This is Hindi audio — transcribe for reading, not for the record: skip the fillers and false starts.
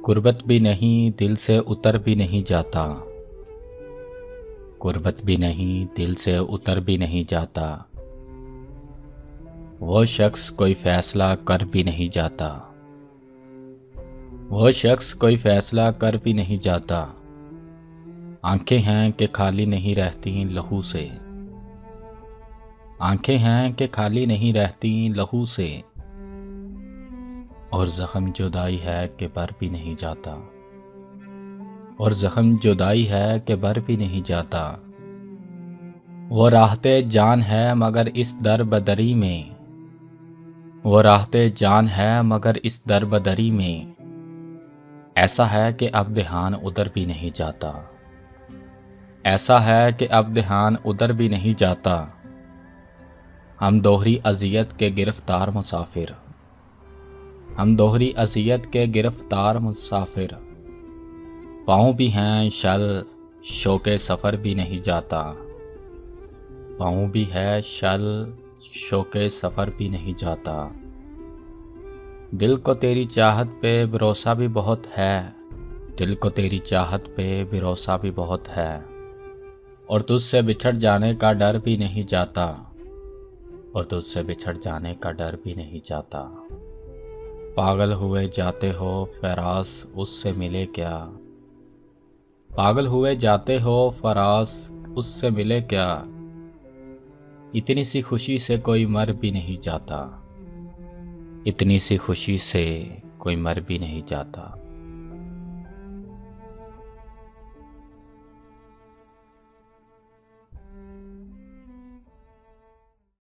गुर्बत भी नहीं दिल से उतर भी नहीं जाता, गुर्बत भी नहीं दिल से उतर भी नहीं जाता। वो शख्स कोई फैसला कर भी नहीं जाता, वो शख्स कोई फैसला कर भी नहीं जाता। आंखें हैं कि खाली नहीं रहती लहू से, आंखें हैं कि खाली नहीं रहती लहू से। और ज़ख्म जुदाई है कि बर भी नहीं जाता, और ज़ख्म जुदाई है कि बर भी नहीं जाता। वो राहते जान है मगर इस दर बदरी में, वो राहते जान है मगर इस दर बदरी में। ऐसा है कि अब ध्यान उधर भी नहीं जाता, ऐसा है कि अब ध्यान उधर भी नहीं जाता। हम दोहरी अज़ियत के गिरफ्तार मुसाफिर, हम दोहरी अज़ियत के गिरफ्तार मुसाफिर। पाँव भी हैं शल शौके सफ़र भी नहीं जाता, पाँव भी है शल शौके सफ़र भी नहीं जाता। दिल को तेरी चाहत पे भरोसा भी बहुत है, दिल को तेरी चाहत पे भरोसा भी बहुत है। और तुझसे बिछड़ जाने का डर भी नहीं जाता, और तुझसे बिछड़ जाने का डर भी नहीं जाता। पागल हुए जाते हो फरास उससे मिले क्या, पागल हुए जाते हो फरास उससे मिले क्या। इतनी सी खुशी से कोई मर भी नहीं जाता, इतनी सी खुशी से कोई मर भी नहीं जाता।